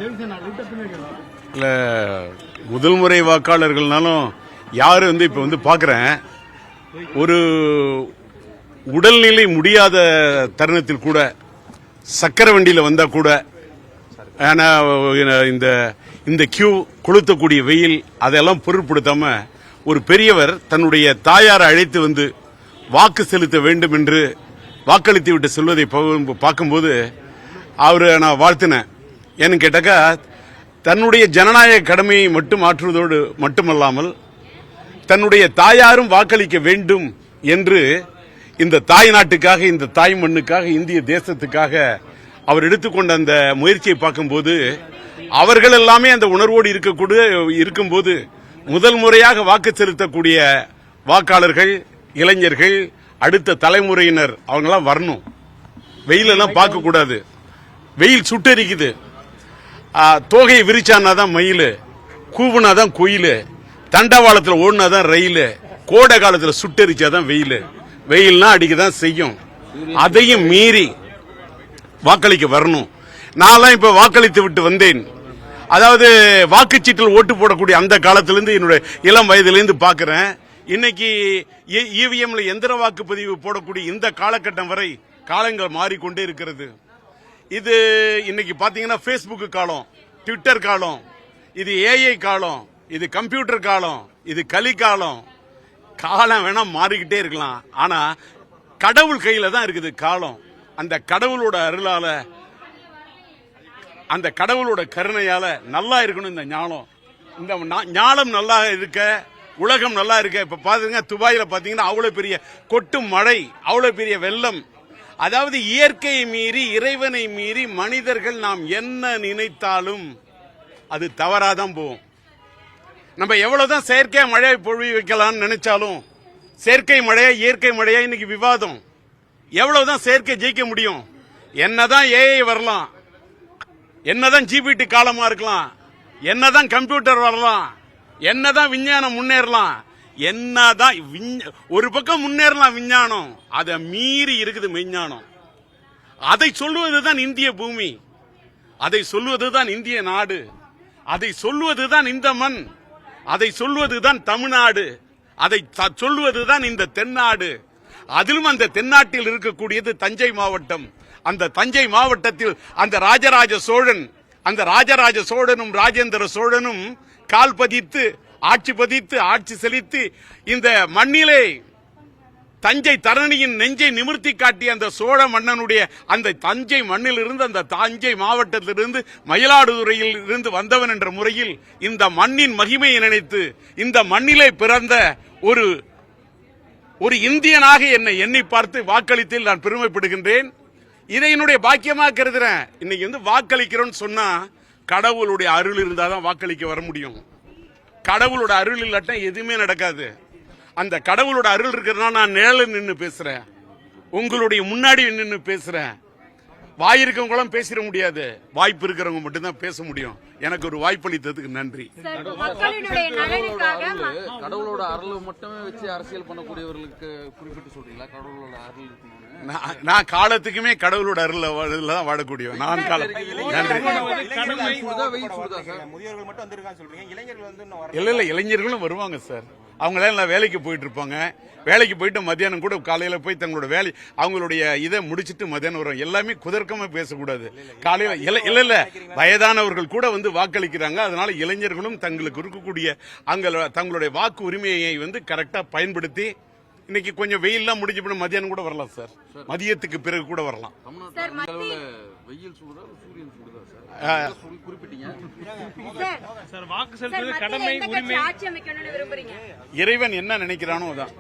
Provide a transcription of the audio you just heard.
இல்ல முதல் முறை வாக்காளர்கள்னாலும் யாரு இப்ப பாக்குறேன், ஒரு உடல்நிலை முடியாத தருணத்தில் கூட சக்கர வண்டியில வந்தா கூட இந்த கியூ கொளுத்தக்கூடிய வெயில் அதெல்லாம் பொருட்படுத்தாம ஒரு பெரியவர் தன்னுடைய தாயாரை அழைத்து வந்து வாக்கு செலுத்த வேண்டும் என்று வாக்களித்து விட்டு செல்வதை பார்க்கும்போது அவரு நான் வாழ்த்தினேன். ஏன்னு கேட்டாக்கா, தன்னுடைய ஜனநாயக கடமையை மட்டும் ஆற்றுவதோடு மட்டுமல்லாமல் தன்னுடைய தாயாரும் வாக்களிக்க வேண்டும் என்று இந்த தாய் நாட்டுக்காக, இந்த தாய் மண்ணுக்காக, இந்திய தேசத்துக்காக அவர் எடுத்துக்கொண்ட அந்த முயற்சியை பார்க்கும்போது அவர்கள் எல்லாமே அந்த உணர்வோடு இருக்கும்போது முதல் முறையாக வாக்கு செலுத்தக்கூடிய வாக்காளர்கள், இளைஞர்கள், அடுத்த தலைமுறையினர் அவங்கெல்லாம் வரணும். வெயிலெல்லாம் பார்க்க கூடாது. வெயில் சுட்டரிக்குது. தோகையை விரிச்சானாதான் மயில், கூவுனாதான் குயில், தண்டவாளத்தில் ஓடுனாதான் ரயில், கோடை காலத்தில் சுட்டரிச்சாதான் வெயில். வெயில்னா அடிக்கதான் செய்யும். அதையும் மீறி வாக்களிக்க வரணும். நான் இப்ப வாக்களித்து விட்டு வந்தேன். அதாவது வாக்குச்சீட்டில் ஓட்டு போடக்கூடிய அந்த காலத்திலிருந்து என்னுடைய இளம் வயதிலிருந்து பார்க்கிறேன். இன்னைக்கு இவிஎம்ல எந்திர வாக்குப்பதிவு போடக்கூடிய இந்த காலகட்டம் வரை காலங்கள் மாறிக்கொண்டே இருக்கிறது. இது இன்னைக்கு பாத்தீங்கன்னா பேஸ்புக் காலம், ட்விட்டர் காலம், இது ஏஐ காலம், இது கம்ப்யூட்டர் காலம், இது கலி காலம். காலம் வேணா மாறிக்கிட்டே இருக்கலாம், ஆனா கடவுள் கையில தான் இருக்குது காலம். அந்த கடவுளோட அருளால, அந்த கடவுளோட கருணையால நல்லா இருக்கணும் இந்த ஞானம். இந்த ஞானம் நல்லா இருக்க, உலகம் நல்லா இருக்க. இப்ப பாத்தீங்க, துபாயில பாத்தீங்கன்னா அவ்வளவு பெரிய கொட்டும் மழை, அவ்வளவு பெரிய வெள்ளம். அதாவது இயற்கையை மீறி, இறைவனை மீறி மனிதர்கள் நாம் என்ன நினைத்தாலும் அது தவறாதான் போகும். நம்ம எவ்வளவுதான் செயற்கை மழையை பொழிவு வைக்கலாம்னு நினைச்சாலும் செயற்கை மழையா இயற்கை மழையா இன்னைக்கு விவாதம். எவ்வளவுதான் செயற்கை ஜெயிக்க முடியும்? என்னதான் ஏஐ வரலாம், என்னதான் ஜிபிடி காலமா இருக்கலாம், என்னதான் கம்ப்யூட்டர் வரலாம், என்னதான் விஞ்ஞானம் முன்னேறலாம், என்னதான் ஒரு பக்கம் முன்னேறலாம் விஞ்ஞானம், அதை மீறி இருக்குது மெஞ்ஞானம். அதை சொல்வதுதான் இந்திய பூமி, அதை சொல்வதுதான் இந்திய நாடு, அதை சொல்வதுதான் இந்த மண், அதை சொல்வதுதான் தமிழ்நாடு, அதை சொல்வதுதான் இந்த தென்னாடு. அதிலும் அந்த தென்னாட்டில் இருக்கக்கூடியது தஞ்சை மாவட்டம். அந்த தஞ்சை மாவட்டத்தில் அந்த ராஜராஜ சோழனும் ராஜேந்திர சோழனும் கால் பதித்து ஆட்சி செலுத்தி இந்த மண்ணிலே தஞ்சை தரணியின் நெஞ்சை நிமிர்த்தி காட்டிய அந்த சோழ மன்னனுடைய அந்த தஞ்சை மண்ணில் இருந்து, அந்த தஞ்சை மாவட்டத்திலிருந்து, மயிலாடுதுறையில் இருந்து வந்தவன் என்ற முறையில் இந்த மண்ணின் மகிமையை நினைத்து இந்த மண்ணிலே பிறந்த ஒரு இந்தியனாக என்னை எண்ணி பார்த்து வாக்களித்தில் நான் பெருமைப்படுகின்றேன். இதை என்னுடைய பாக்கியமாக கருதுறேன். இன்னைக்கு வாக்களிக்கிறோம்னு சொன்னா கடவுளுடைய அருள் இருந்தாதான் வாக்களிக்க வர முடியும். கடவுளோட அருள் இல்லாட்டா எதுவுமே நடக்காது. அந்த கடவுளோட அருள் இருக்கிறதுனால நான் நிழல நின்று பேசுறேன், உங்களுடைய முன்னாடி நின்று பேசுறேன். வாய் இருக்கவங்களும் பேசிட முடியாது, வாய்ப்பு இருக்கிறவங்க மட்டும்தான் பேச முடியும். எனக்கு ஒரு வாய்ப்பளித்ததுக்கு நன்றி. கடவுளோட அருள் மட்டுமே வச்சு அரசியல் பண்ணக்கூடியவர்களுக்கு குறிப்பிட்டு சொல்றீங்களா? கடவுளோட அருள் இருக்கணும். நான் காலத்துக்குமே கடவுளோட அருள் தான் வாழக்கூடியவன். நான் காலம் நன்றி. இல்ல இளைஞர்களும் வருவாங்க சார். அவங்க எல்லாம் வேலைக்கு போயிட்டு இருப்பாங்க. வேலைக்கு போயிட்டு மத்தியானம் கூட காலையில போய் தங்களோட வேலை அவங்களுடைய இதை முடிச்சிட்டு மத்தியானம் வரும். எல்லாமே குதர்க்கமா பேசக்கூடாது. காலையில இல்ல வயதானவர்கள் கூட வாக்களிக்கிறாங்க. அதனால இளைஞர்களும் தங்களுக்கு இருக்கக்கூடிய தங்களுடைய வாக்கு உரிமையை கரெக்டா பயன்படுத்தி இன்னைக்கு கொஞ்சம் வெயில்லாம் முடிஞ்ச பிறகு மத்தியானம் கூட வரலாம் சார். மதியத்துக்கு பிறகு கூட வரலாம். இறைவன் என்ன நினைக்கிறானோ அதான்.